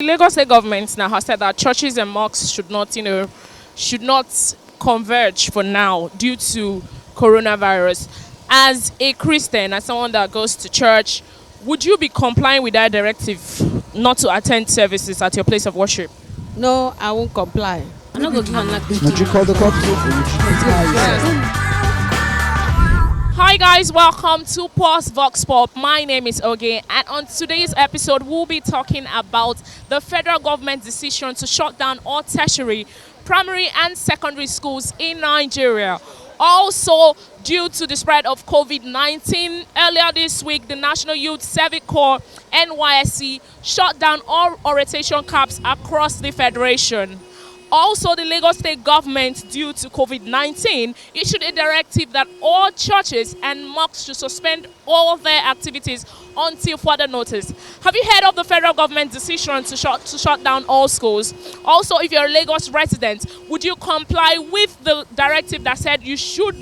The Lagos State government now has said that churches and mosques should not converge for now due to coronavirus. As a Christian, as someone that goes to church, would you be complying with that directive not to attend services at your place of worship? No, I won't comply. I'm not going to give an Would you call the cops? Hi guys, welcome to Pause Vox Pop. My name is Oge, and on today's episode, we'll be talking about the federal government's decision to shut down all tertiary, primary, and secondary schools in Nigeria. Also, due to the spread of COVID-19, earlier this week, the National Youth Civic Corps (NYSC) shut down all orientation camps across the federation. Also, the Lagos State government, due to COVID-19, issued a directive that all churches and mosques should suspend all their activities until further notice. Have you heard of the federal government decision to shut down all schools? Also, if you're a Lagos resident, would you comply with the directive that said you should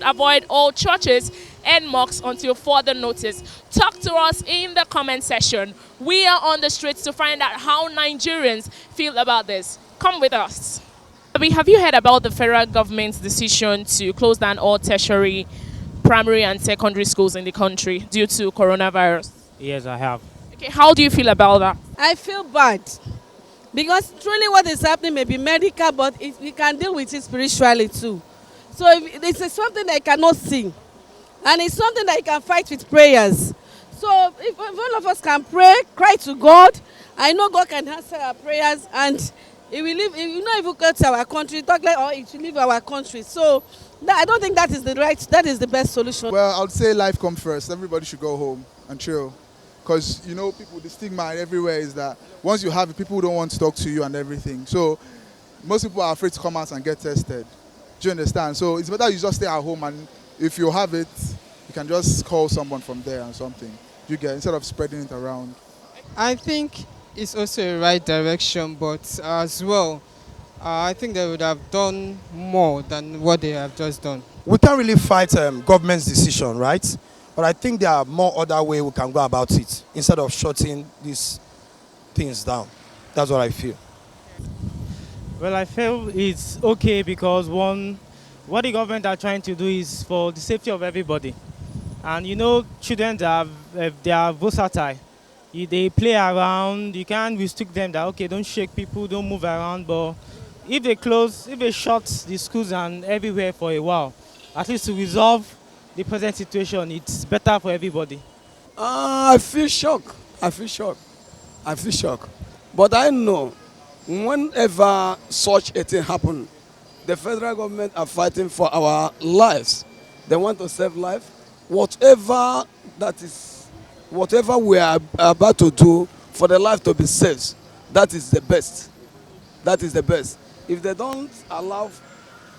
avoid all churches and mosques until further notice? Talk to us in the comment section. We are on the streets to find out how Nigerians feel about this. Come with us. Have you heard about the federal government's decision to close down all tertiary, primary, and secondary schools in the country due to coronavirus? Yes, I have. Okay, how do you feel about that? I feel bad because truly what is happening may be medical, but we can deal with it spiritually too. So if it's something that I cannot see, and it's something that you can fight with prayers. So if all of us can pray, cry to God, I know God can answer our prayers, and it will leave. You know, if we go to our country, talk like, it will leave our country. So I don't think that is the best solution. Well, I would say life comes first. Everybody should go home and chill. Because, the stigma everywhere is that once you have it, people don't want to talk to you and everything. So most people are afraid to come out and get tested. Do you understand? So it's better you just stay at home, and if you have it, you can just call someone from there and something. Instead of spreading it around. I think it's also a right direction, but as well, I think they would have done more than what they have just done. We can't really fight government's decision, right? But I think there are more other ways we can go about it instead of shutting these things down. That's what I feel. Well, I feel it's okay because what the government are trying to do is for the safety of everybody. And children they are versatile. They play around. You can't restrict them that, okay, don't shake people, don't move around. But if they shut the schools and everywhere for a while, at least to resolve the present situation, it's better for everybody. I feel shocked. But I know whenever such a thing happens, the federal government are fighting for our lives. They want to save life. Whatever we are about to do for the life to be saved, that is the best. If they don't allow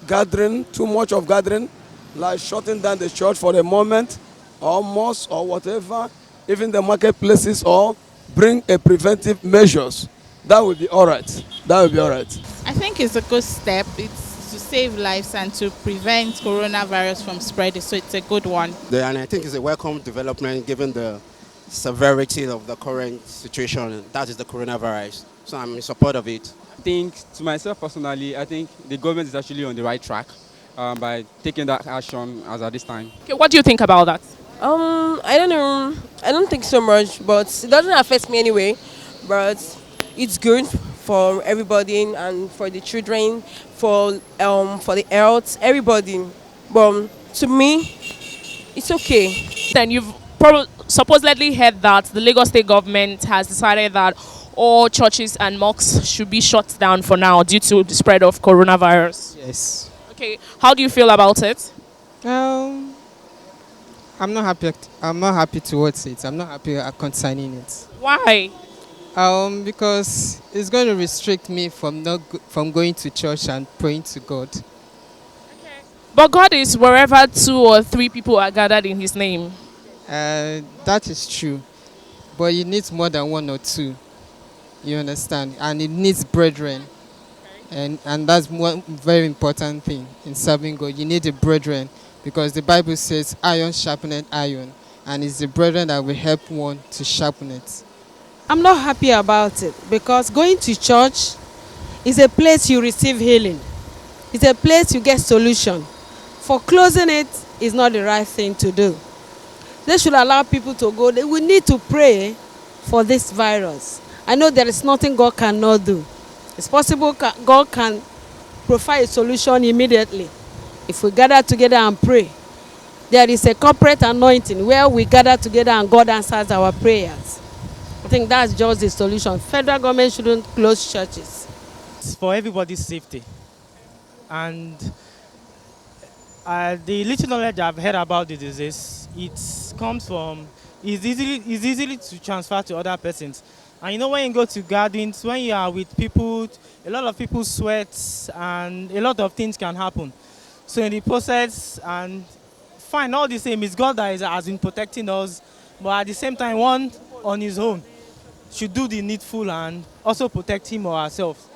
gathering, too much of gathering, like shutting down the church for a moment, or mosque, or whatever, even the marketplaces, or bring a preventive measures, that will be all right. I think it's a good step. It's to save lives and to prevent coronavirus from spreading, so it's a good one. And I think it's a welcome development given the severity of the current situation. That is the coronavirus. So I'm in support of it. I think, to myself personally, I think the government is actually on the right track by taking that action as at this time. Okay, what do you think about that? I don't know. I don't think so much, but it doesn't affect me anyway. But it's good for everybody and for the children, for the health, everybody. But to me, it's okay. Then you've supposedly heard that the Lagos State government has decided that all churches and mosques should be shut down for now due to the spread of coronavirus. Yes. Okay, how do you feel about it? I'm not happy. I'm not happy towards it. I'm not happy concerning it. Why? Because it's going to restrict me from going to church and praying to God. Okay. But God is wherever 2 or 3 people are gathered in His name. That is true, but it needs more than 1 or 2. You understand? And it needs brethren, and that's one very important thing in serving God. You need the brethren, because the Bible says iron sharpeneth iron, and it's the brethren that will help one to sharpen it. I'm not happy about it because going to church is a place you receive healing. It's a place you get solution. For closing it is not the right thing to do. They should allow people to go. We need to pray for this virus. I know there is nothing God cannot do. It's possible God can provide a solution immediately if we gather together and pray. There is a corporate anointing where we gather together and God answers our prayers. I think that's just the solution. Federal government shouldn't close churches. It's for everybody's safety. And the little knowledge I've heard about the disease, it comes from, it's easily to transfer to other persons. And you know, when you go to gatherings, when you are with people, a lot of people sweat and a lot of things can happen. So in the process, and fine, all the same, it's God that has been protecting us, but at the same time, one on his own should do the needful and also protect him or herself.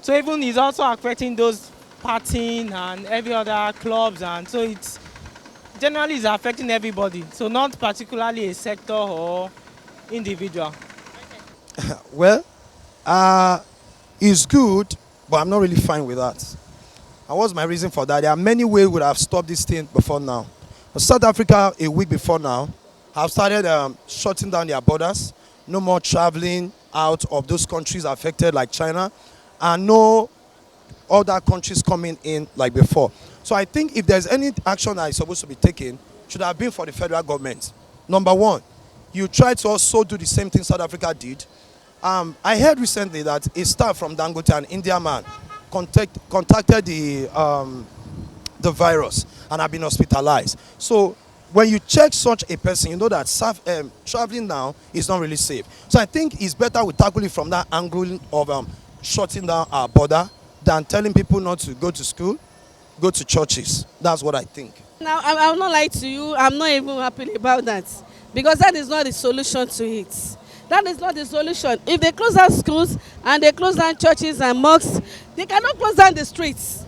So even it's also affecting those partying and every other clubs, and so it's generally is affecting everybody. So not particularly a sector or individual. Well, it's good, but I'm not really fine with that. And what's my reason for that? There are many ways we would have stopped this thing before now. But South Africa, a week before now, have started shutting down their borders. No more traveling out of those countries affected like China, and no other countries coming in like before. So I think if there's any action that is supposed to be taken, should have been for the federal government. Number one, you try to also do the same thing South Africa did. I heard recently that a staff from Dangote, an Indian man, contacted the virus and have been hospitalized. So when you check such a person, you know that traveling now is not really safe. So I think it's better we tackle it from that angle of shutting down our border than telling people not to go to school, go to churches. That's what I think. Now, I will not lie to you. I'm not even happy about that because that is not the solution to it. That is not the solution. If they close down schools and they close down churches and mosques, they cannot close down the streets.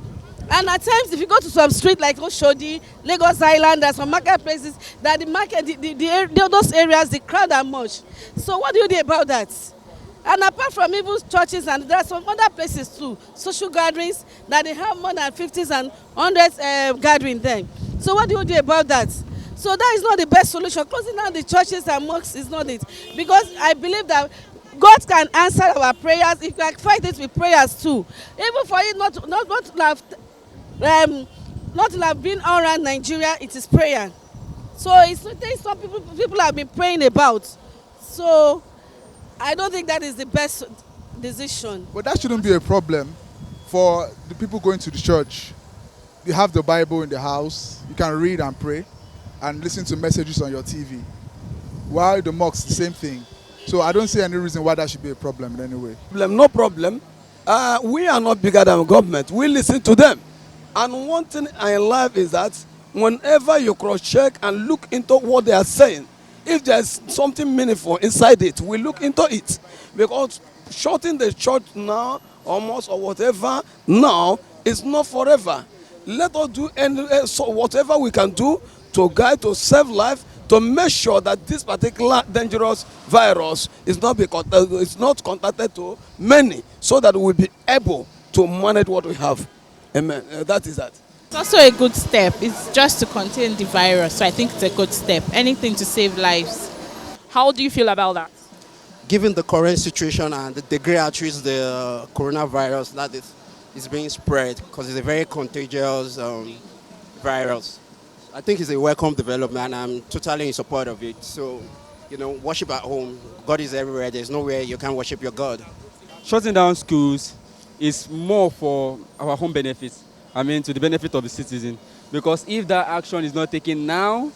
And at times, if you go to some street like Oshodi, Lagos Island, there's some marketplaces that the market, those areas, the crowd are much. So what do you do about that? And apart from even churches, and there are some other places too, social gatherings, that they have more than 50s and 100s gathering there. So what do you do about that? So that is not the best solution. Closing down the churches and mosques is not it. Because I believe that God can answer our prayers if we fight it with prayers too. Even for it not to have been all around Nigeria, it is prayer. So it's things some people have been praying about. So I don't think that is the best decision. But that shouldn't be a problem for the people going to the church. You have the Bible in the house. You can read and pray and listen to messages on your TV. While the mosque, the same thing. So I don't see any reason why that should be a problem in any way. No problem. We are not bigger than government. We listen to them. And one thing in life is that whenever you cross-check and look into what they are saying, if there's something meaningful inside it, we look into it. Because shutting the church now, almost or whatever, now is not forever. Let us do whatever we can do to guide, to save life, to make sure that this particular dangerous virus is not contacted to many, so that we'll be able to manage what we have. Amen. That is that. It's also a good step. It's just to contain the virus, so I think it's a good step. Anything to save lives. How do you feel about that? Given the current situation and the degree at which the coronavirus that is being spread, because it's a very contagious virus, I think it's a welcome development, and I'm totally in support of it. So, worship at home. God is everywhere. There's nowhere you can worship your God. Shutting down schools is more for our home benefits. To the benefit of the citizen. Because if that action is not taken now,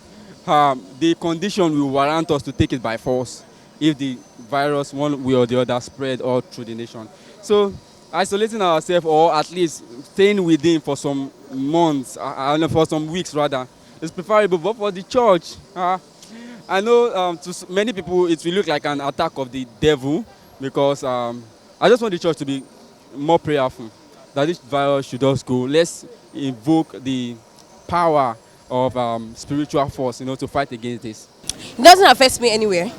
the condition will warrant us to take it by force if the virus, one way or the other, spread all through the nation. So, isolating ourselves, or at least staying within for some months, for some weeks rather, is preferable. But for the church, I know to many people it will look like an attack of the devil, because I just want the church to be more prayerful that this virus should just go. Let's invoke the power of spiritual force, to fight against this. It doesn't affect me anywhere.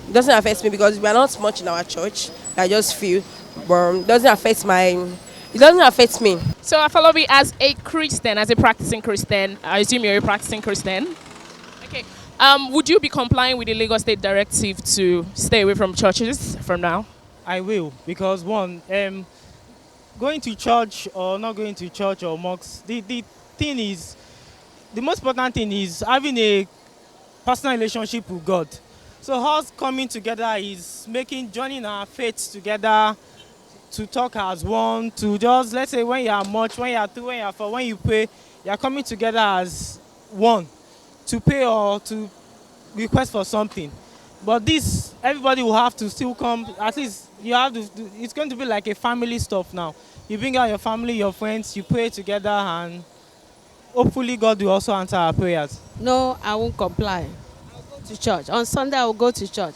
It doesn't affect me because we are not much in our church. I just feel, but it doesn't affect my. It doesn't affect me. So, Afolabi, as a Christian, as a practicing Christian, I assume you're a practicing Christian. Okay. Would you be complying with the Lagos State directive to stay away from churches from now? I will, because one, going to church or not going to church or mosques, the thing is, the most important thing is having a personal relationship with God. So us coming together is joining our faith together to talk as one, to just, let's say when you are much, when you are two, when you are four, when you pray, you are coming together as one to pay or to request for something. But this, everybody will have to still come, at least you have to, it's going to be like a family stuff now. You bring out your family, your friends, you pray together, and hopefully God will also answer our prayers. No, I won't comply. I'll go to church. On Sunday, I will go to church.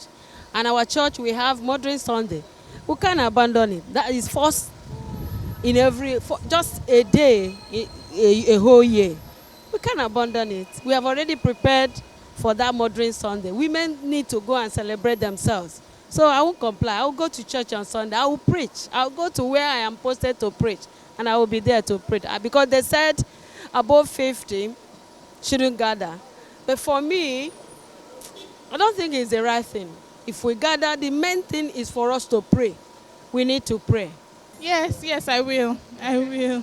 And our church, we have Modern Sunday. We can't abandon it. That is first in just a day, a whole year. We can't abandon it. We have already prepared for that Modern Sunday. Women need to go and celebrate themselves. So I won't comply. I will go to church on Sunday. I will preach. I will go to where I am posted to preach. And I will be there to preach. Because they said above 50 shouldn't gather. But for me, I don't think it's the right thing. If we gather, the main thing is for us to pray. We need to pray. Yes, I will. I will.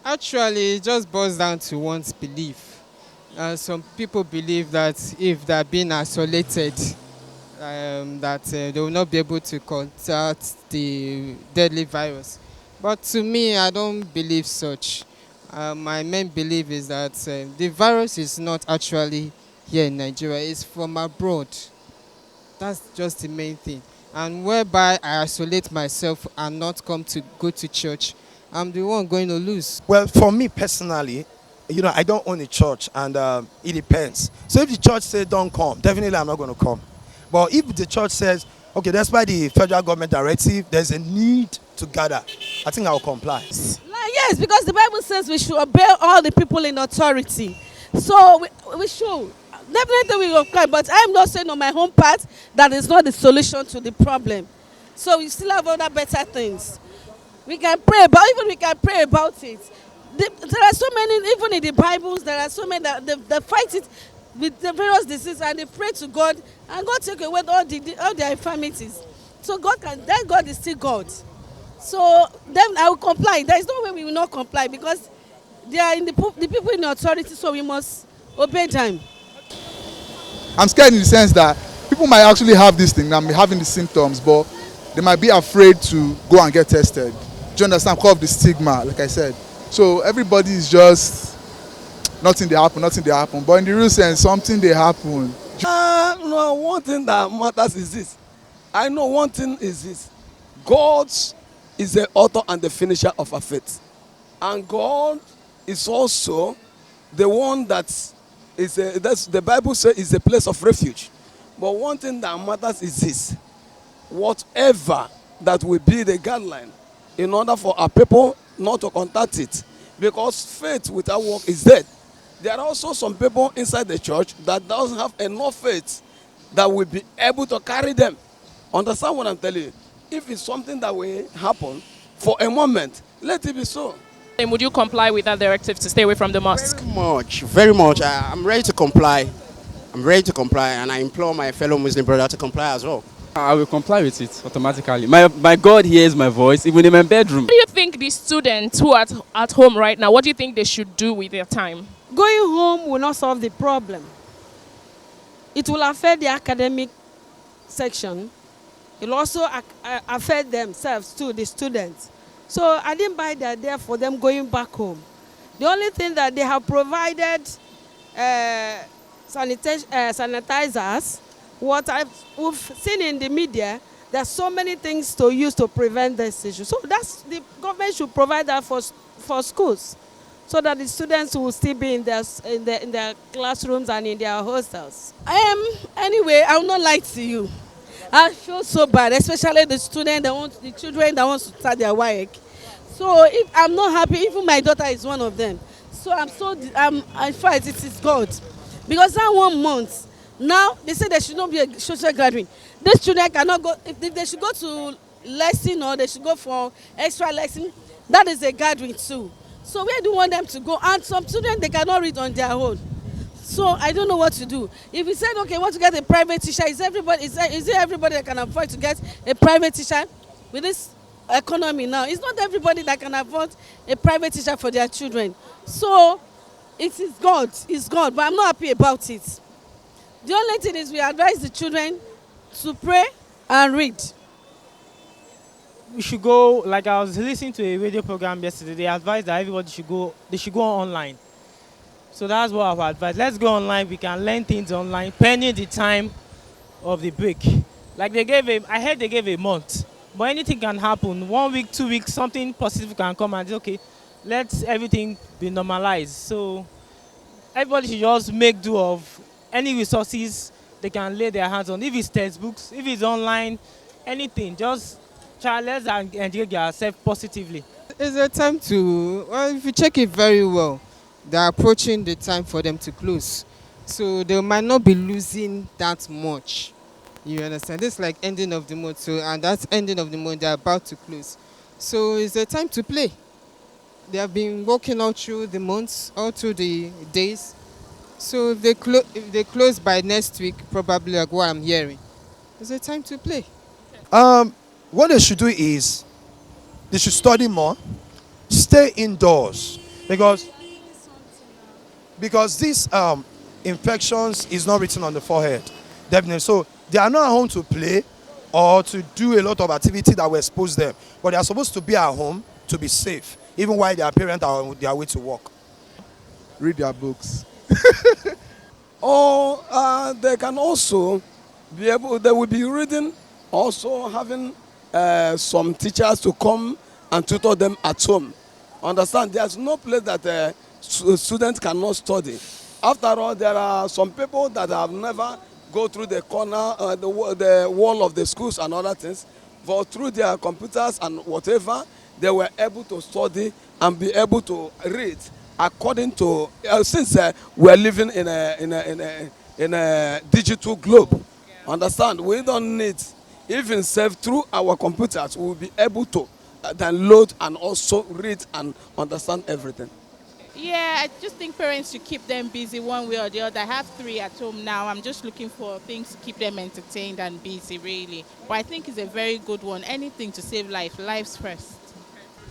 Actually, it just boils down to one's belief. Some people believe that if they're being isolated, that they will not be able to contact the deadly virus. But to me, I don't believe such. My main belief is that the virus is not actually here in Nigeria. It's from abroad. That's just the main thing. And whereby I isolate myself and not go to church, I'm the one going to lose. Well, for me personally, I don't own a church, and it depends. So if the church says don't come, definitely I'm not going to come. But if the church says, okay, despite the federal government directive, there's a need to gather, I think I'll comply. Yes, because the Bible says we should obey all the people in authority. So we should. Definitely we will comply, but I'm not saying on my own part that is not the solution to the problem. So we still have other better things. We can pray, but even we can pray about it. There are so many, even in the Bibles, there are so many that they fight it with the various diseases, and they pray to God, and God take away all their infirmities. So that God is still God. So then I will comply. There is no way we will not comply, because they are the people in authority, so we must obey them. I'm scared in the sense that people might actually have this thing and be having the symptoms, but they might be afraid to go and get tested. Do you understand? Because of the stigma, like I said. So everybody is just nothing they happen. But in the real sense, something they happen. No, one thing that matters is this. I know one thing is this. God is the author and the finisher of our faith. And God is also the one that's the Bible says is a place of refuge. But one thing that matters is this. Whatever that will be the guideline in order for our people not to contact it. Because faith without work is dead. There are also some people inside the church that doesn't have enough faith that will be able to carry them. Understand what I'm telling you? If it's something that will happen for a moment, let it be so. And would you comply with that directive to stay away from the mosque? Very much. I'm ready to comply. And I implore my fellow Muslim brother to comply as well. I will comply with it automatically. My God hears my voice, even in my bedroom. What do you think the students who are at home right now, what do you think they should do with their time? Going home will not solve the problem. It will affect the academic section. It will also affect themselves too, the students. So I didn't buy the idea for them going back home. The only thing that they have provided sanitizers. What we've seen in the media, there's so many things to use to prevent this issue. So the government should provide that for schools, so that the students will still be in their classrooms and in their hostels. Anyway, I will not lie to you. I feel so bad, especially the children that want to start their work. So if I'm not happy, even my daughter is one of them. So I fight, it is God. Because that 1 month, Now they say there should not be a social gathering. These children cannot go. If they should go to lesson or they should go for extra lesson, that is a gathering too. So where do you want them to go? And some children, they cannot read on their own. So I don't know what to do. If you said, okay, want to get a private teacher, is it everybody that can afford to get a private teacher with this economy now? It's not everybody that can afford a private teacher for their children. So it is God, it's God, but I'm not happy about it. The only thing is we advise the children to pray and read. We should go, like I was listening to a radio program yesterday, they advised that everybody should go online. So that's what I've advised. Let's go online, we can learn things online, pending the time of the break. Like I heard they gave a month, but anything can happen. 1 week, 2 weeks, something positive can come and say, okay, let everything be normalized. So everybody should just make do of any resources they can lay their hands on. If it's textbooks, if it's online, anything, just try, let's engage ourselves positively. It's a time to, well, if you check it very well, they're approaching the time for them to close. So they might not be losing that much. You understand? This is like ending of the month. So, and that's ending of the month, they're about to close. So it's a time to play. They have been working all through the months, all through the days. So if they close by next week, probably like what I'm hearing, it's a time to play. What they should do is they should study more, stay indoors, because these infections is not written on the forehead, definitely. So they are not at home to play or to do a lot of activity that will expose them, but they are supposed to be at home to be safe, even while their parents are on their way to work. Read their books. Or they can also they will be reading, also having some teachers to come and tutor them at home. Understand? There's no place that students cannot study. After all, there are some people that have never go through the corner, the wall of the schools and other things, but through their computers and whatever, they were able to study and be able to read according to, since we are living in a digital globe. Understand? We don't need, even self through our computers, we will be able to download and also read and understand everything. Yeah, I just think parents should keep them busy one way or the other. I have 3 at home now. I'm just looking for things to keep them entertained and busy, really. But I think it's a very good one. Anything to save life's first.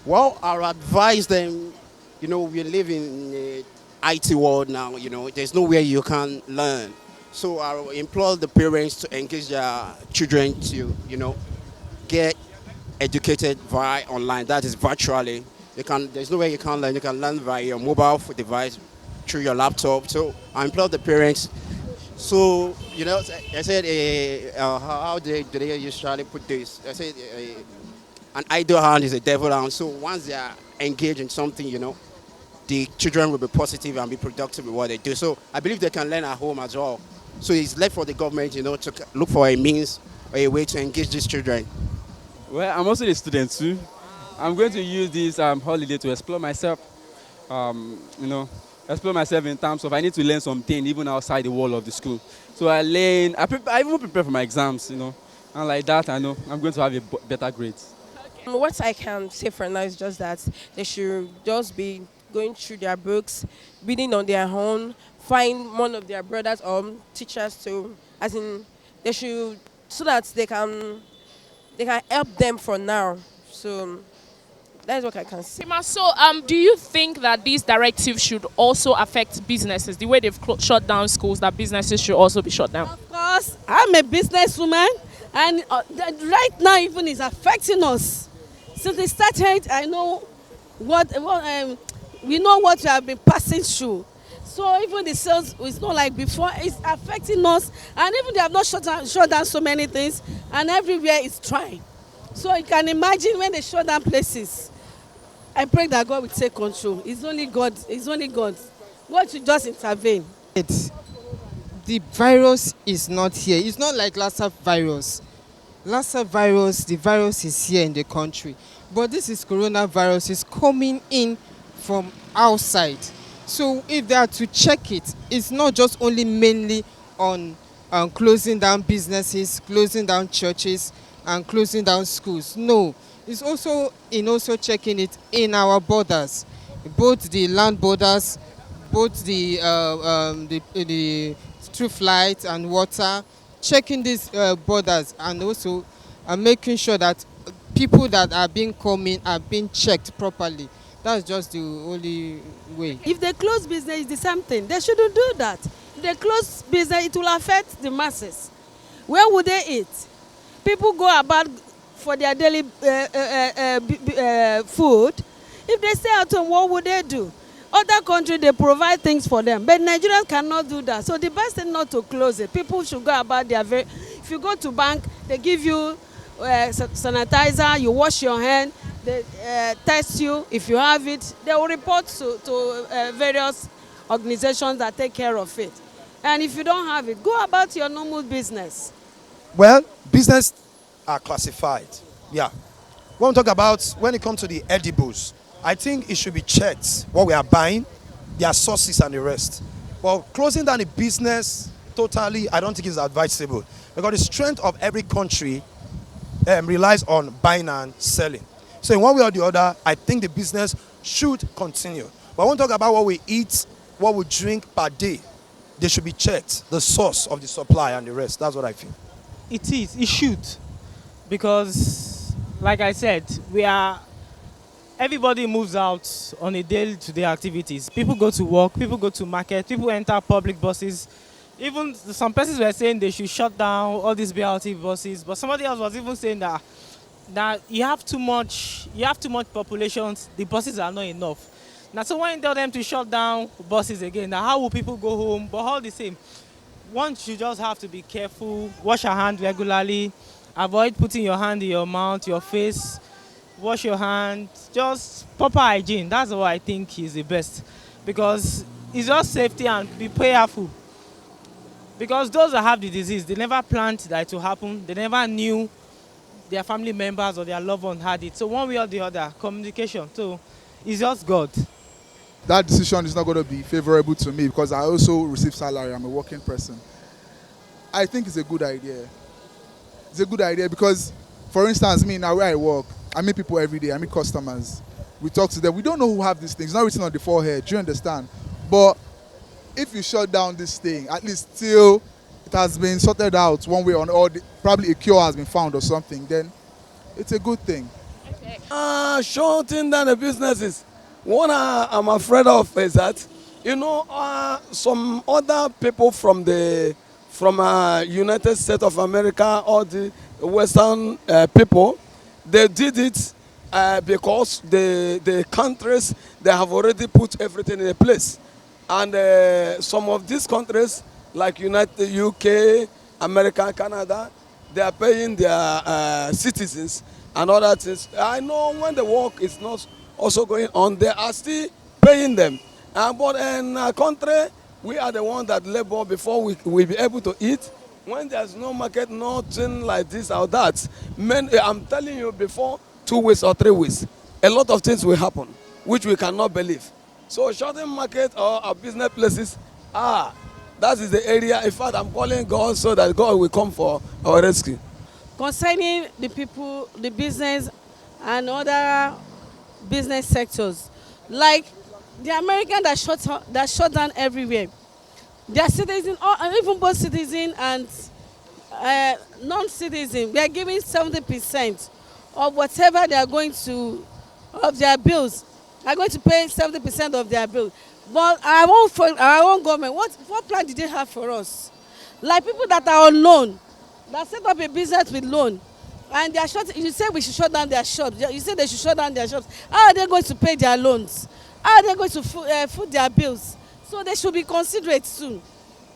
Well, I would advise them, we live in the IT world now, there's nowhere you can learn. So I will implore the parents to engage their children to, get educated via online, that is virtually. There's no way you can't learn. You can learn via your mobile device, through your laptop. So I implore the parents. So, I said, how do they usually put this? I said, an idle hand is a devil hand. So once they are engaged in something, the children will be positive and be productive with what they do. So I believe they can learn at home as well. So it's left for the government, to look for a means or a way to engage these children. Well, I'm also a student too. I'm going to use this holiday to explore myself. Explore myself in terms of I need to learn something even outside the wall of the school. So I even prepare for my exams, and like that I know I'm going to have a better grades. What I can say for now is just that they should just be going through their books, reading on their own, find one of their brothers or teachers to, they should, so that they can help them for now. So that's what I can say. So, do you think that these directives should also affect businesses? The way they've shut down schools, that businesses should also be shut down? Of course, I'm a businesswoman, and right now even it's affecting us. Since they started, I know we know what we have been passing through. So even the sales is not like before. It's affecting us, and even they have not shut down so many things, and everywhere is trying. So you can imagine when they shut down places. I pray that God will take control. It's only God. It's only God. God should just intervene. The virus is not here. It's not like Lassa virus. Lassa virus, the virus is here in the country. But this is coronavirus. It's coming in from outside. So if they are to check it, it's not just only mainly on closing down businesses, closing down churches, and closing down schools. No, it's also in also checking it in our borders, both the land borders, both the through flight and water, checking these borders, and also making sure that people that are being coming are being checked properly. That's just the only way. If they close business, it's the same thing. They shouldn't do that. If they close business, it will affect the masses. Where would they eat? People go about for their daily food. If they stay at home, what would they do? Other countries, they provide things for them, but Nigerians cannot do that. So the best thing not to close it. People should go about their if you go to bank, they give you sanitizer, you wash your hand, they test you. If you have it, they will report to various organizations that take care of it. And if you don't have it, go about your normal business. Well, business are classified. Yeah. When we talk about, when it comes to the edibles, I think it should be checked what we are buying, their sources and the rest. But closing down a business totally, I don't think is advisable, because the strength of every country relies on buying and selling. So in one way or the other, I think the business should continue. But when we talk about what we eat, what we drink per day, they should be checked, the source of the supply and the rest. That's what I feel. It should. Because, like I said, everybody moves out on a day-to-day activities. People go to work, people go to market, people enter public buses. Even some persons were saying they should shut down all these BRT buses, but somebody else was even saying that you have too much populations, the buses are not enough. Now, so when you tell them to shut down buses again, now how will people go home? But all the same, one should just have to be careful, wash your hands regularly, avoid putting your hand in your mouth, your face, wash your hands, just proper hygiene. That's what I think is the best, because it's just safety, and be prayerful. Because those that have the disease, they never planned that it will happen. They never knew their family members or their loved one had it. So one way or the other, communication. So it's just God. That decision is not going to be favorable to me because I also receive salary. I'm a working person. I think it's a good idea. It's a good idea because, for instance, me now where I work, I meet people every day. I meet customers. We talk to them. We don't know who have these things. It's not written on the forehead. Do you understand? But if you shut down this thing, at least till it has been sorted out one way or probably a cure has been found or something, then it's a good thing. Okay. Shutting down the businesses. What I'm afraid of is that, some other people from United States of America or the Western people, they did it because the countries, they have already put everything in a place. And some of these countries, like United UK, America, Canada, they are paying their citizens and other things. I know when the work is not also going on, they are still paying them. But in our country, we are the ones that labor before we be able to eat. When there's no market, nothing like this or that. I'm telling you, before 2 weeks or 3 weeks, a lot of things will happen, which we cannot believe. So shutting market or our business places, that is the area. In fact, I'm calling God so that God will come for our rescue. Concerning the people, the business, and other business sectors, like the American that shut down everywhere, their citizens, even both citizens and non-citizens, they are giving 70% of whatever they are going to, of their bills. Are going to pay 70% of their bill. But our own government, what plan did they have for us? Like people that are on loan, that set up a business with loan, and they are you say we should shut down their shops. You say they should shut down their shops. How are they going to pay their loans? How are they going to foot their bills? So they should be considerate too.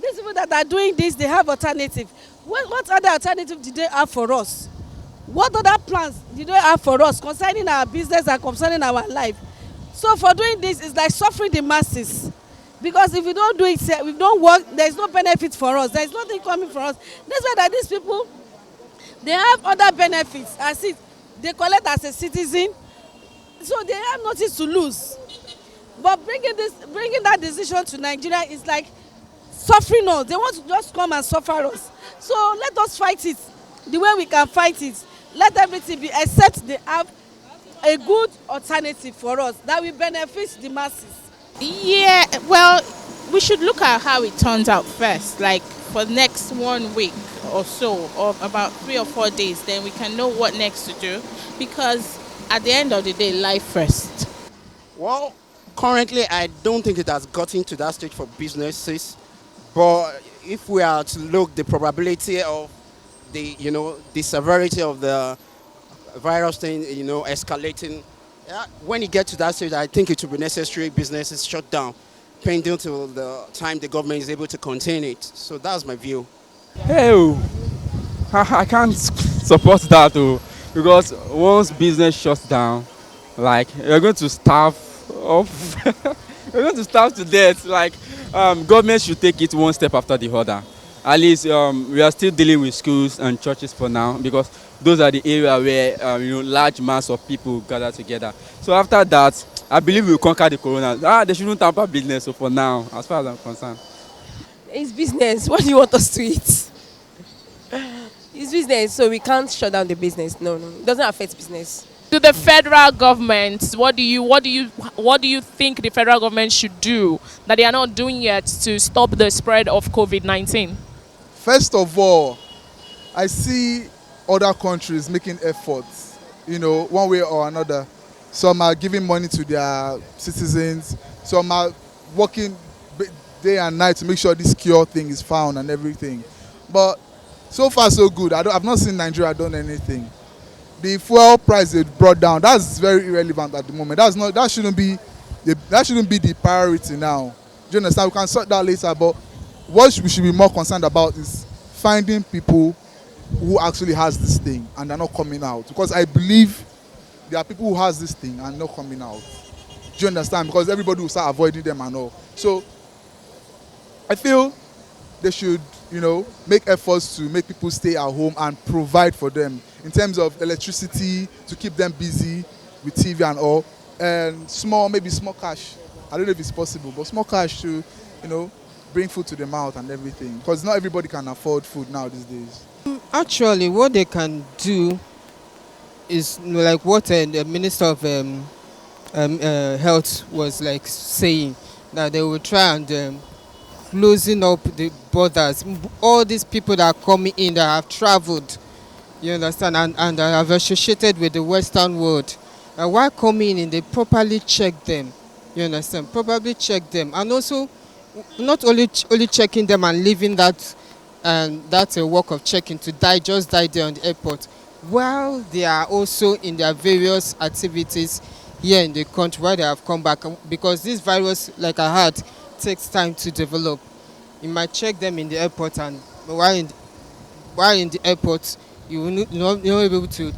These people that are doing this, they have alternative. What other alternative did they have for us? What other plans did they have for us concerning our business and concerning our life? So for doing this, it's like suffering the masses. Because if we don't do it, if we don't work, there's no benefit for us. There's nothing coming for us. That's why that these people, they have other benefits. As it, they collect as a citizen. So they have nothing to lose. But bringing that decision to Nigeria is like suffering us. They want to just come and suffer us. So let us fight it the way we can fight it. Let everything be, except they have a good alternative for us that will benefit the masses. Yeah, well, we should look at how it turns out first, like for the next 1 week or so, or about 3 or 4 days, then we can know what next to do, because at the end of the day, life first. Well, currently, I don't think it has gotten to that stage for businesses. But if we are to look the probability of the severity of the virus thing, escalating, yeah, when you get to that stage, I think it will be necessary businesses shut down, pending till the time the government is able to contain it. So that's my view. Hey, I can't support that though, because once business shuts down, like you're going to starve off, you're going to starve to death. Like government should take it one step after the other. At least we are still dealing with schools and churches for now, because those are the area where large mass of people gather together. So after that, I believe we'll conquer the corona. They shouldn't tamper business. So for now, as far as I'm concerned. It's business. What do you want us to eat? It's business, so we can't shut down the business. No, it doesn't affect business. To the federal government, what do you think the federal government should do that they are not doing yet to stop the spread of COVID-19? First of all, I see other countries making efforts, one way or another. Some are giving money to their citizens. Some are working day and night to make sure this cure thing is found and everything. But so far so good. I've not seen Nigeria done anything. The fuel price they brought down, that's very irrelevant at the moment. That shouldn't be the priority now. Do you understand? We can sort that later, but what we should be more concerned about is finding people who actually has this thing and they're not coming out. Because I believe there are people who has this thing and not coming out. Do you understand? Because everybody will start avoiding them and all. So I feel they should, make efforts to make people stay at home and provide for them in terms of electricity to keep them busy with TV and all, and maybe small cash. I don't know if it's possible, but small cash to, bring food to the mouth and everything. Because not everybody can afford food now these days. Actually, what they can do is like what the Minister of Health was like saying, that they will try and closing up the borders. All these people that are coming in that have traveled, you understand, and have associated with the Western world. While coming in, they properly check them, you understand, properly check them, and also not only checking them and leaving that, and that's a work of checking to just die there on the airport, while they are also in their various activities here in the country while they have come back, because this virus, like I had, takes time to develop. You might check them in the airport, and while in the airport you will not be able to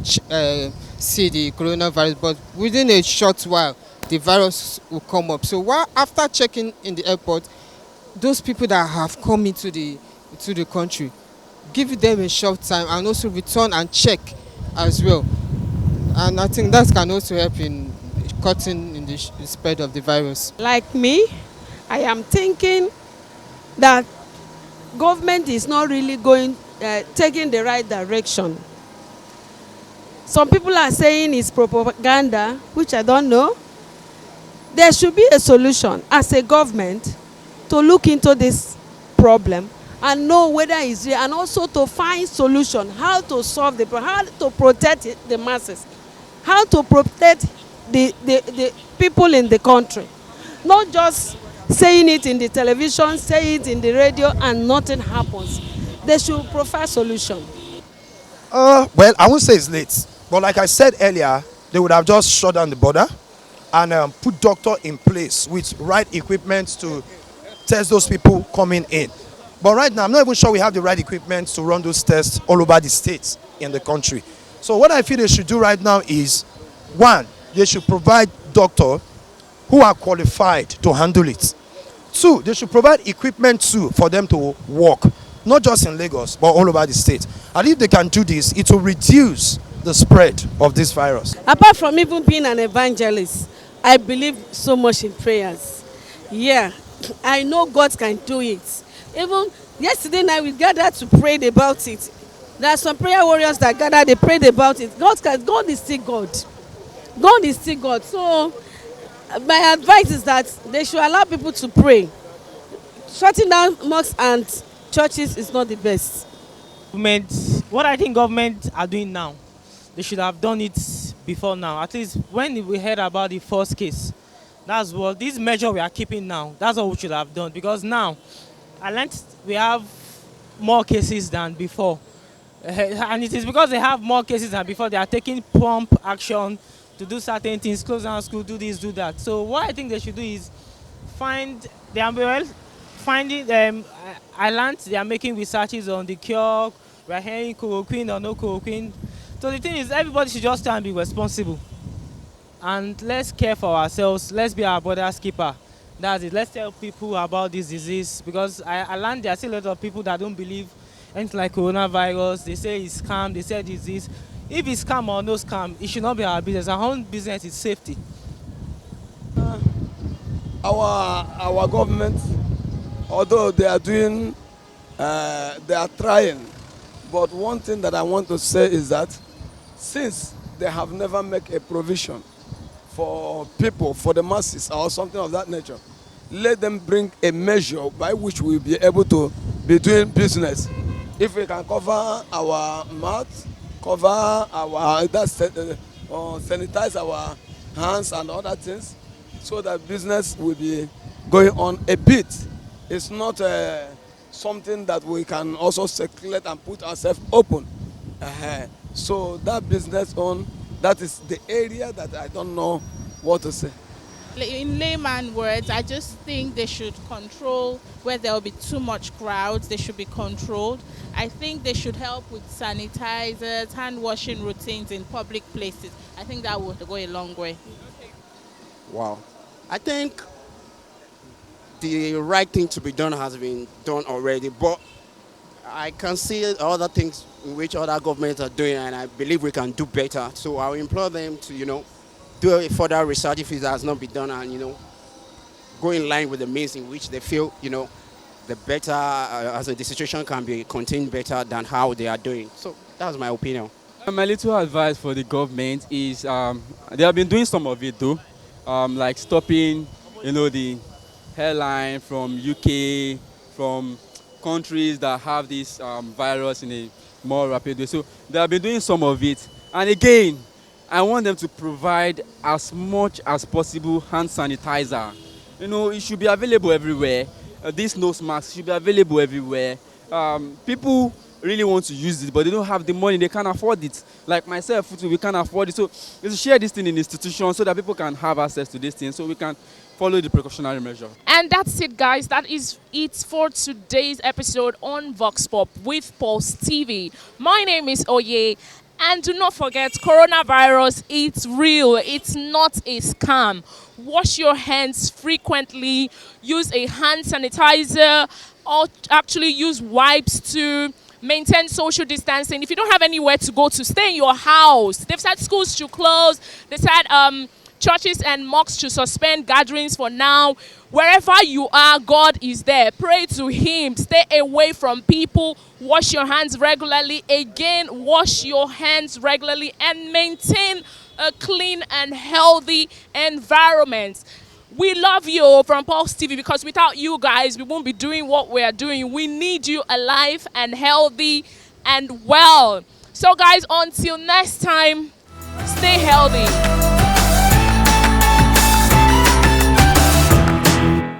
see the coronavirus, but within a short while the virus will come up. So while after checking in the airport, those people that have come into the country, give them a short time and also return and check as well. And I think that can also help in cutting in the spread of the virus. Like me, I am thinking that government is not really taking the right direction. Some people are saying it's propaganda, which I don't know. There should be a solution as a government to look into this problem and know whether it's real, and also to find solution, how to solve the problem, how to protect the masses, how to protect the people in the country. Not just saying it in the television, say it in the radio, and nothing happens. They should provide solution. Well, I won't say it's late, but like I said earlier, they would have just shut down the border and put doctor in place with right equipment to test those people coming in. But right now, I'm not even sure we have the right equipment to run those tests all over the states in the country. So what I feel they should do right now is, one, they should provide doctors who are qualified to handle it. Two, they should provide equipment too for them to work, not just in Lagos, but all over the state. And if they can do this, it will reduce the spread of this virus. Apart from even being an evangelist, I believe so much in prayers. Yeah, I know God can do it. Even yesterday night we gathered to pray about it. There are some prayer warriors that gathered, they prayed about it. God is still God. God is still God. So my advice is that they should allow people to pray. Shutting down mosques and churches is not the best. Government, what I think government are doing now, they should have done it before now. At least when we heard about the first case, that's what this measure we are keeping now. That's what we should have done, because now, I learned we have more cases than before, and it is because they have more cases than before they are taking prompt action to do certain things, close down school, do this, do that. So what I think they should do is find they are well finding I learned they are making researches on the cure. We are hearing chloroquine or no chloroquine. So the thing is, everybody should just try and be responsible, and let's care for ourselves. Let's be our brother's keeper. That's it. Let's tell people about this disease, because I learned there are still a lot of people that don't believe anything like coronavirus. They say it's scam. They say disease. If it's scam or no scam, it should not be our business. Our own business is safety. Our government, although they are doing, they are trying, but one thing that I want to say is that since they have never made a provision for people, for the masses or something of that nature, let them bring a measure by which we'll be able to be doing business. If we can cover our mouth, cover our, sanitize our hands and other things, so that business will be going on a bit. It's not something that we can also circulate and put ourselves open. So that business that is the area that I don't know what to say. In layman words, I just think they should control where there will be too much crowds. They should be controlled. I think they should help with sanitizers, hand washing routines in public places. I think that would go a long way. Wow. I think the right thing to be done has been done already, but I can see other things in which other governments are doing, and I believe we can do better. So I'll implore them to, do a further research if it has not been done, and, go in line with the means in which they feel, the better, as the situation can be contained better than how they are doing. So that's my opinion. My little advice for the government is they have been doing some of it though, like stopping, the airline from UK, from countries that have this virus in a more rapid way. So they have been doing some of it. And again, I want them to provide as much as possible hand sanitizer. It should be available everywhere. These nose masks should be available everywhere. People really want to use it, but they don't have the money. They can't afford it. Like myself, we can't afford it. So we should share this thing in institutions so that people can have access to this thing, so we can follow the precautionary measure. And that's it, guys. That is it for today's episode on Vox Pop with Pulse TV. My name is Oye. And do not forget, coronavirus, it's real. It's not a scam. Wash your hands frequently. Use a hand sanitizer, or actually use wipes to maintain social distancing. If you don't have anywhere to go to, stay in your house. They've said schools should close. They said churches and mosques should suspend gatherings for now. Wherever you are, God is there. Pray to Him. Stay away from people. Wash your hands regularly. Again, wash your hands regularly and maintain a clean and healthy environment. We love you from Pulse TV, because without you guys, we won't be doing what we are doing. We need you alive and healthy and well. So guys, until next time, stay healthy.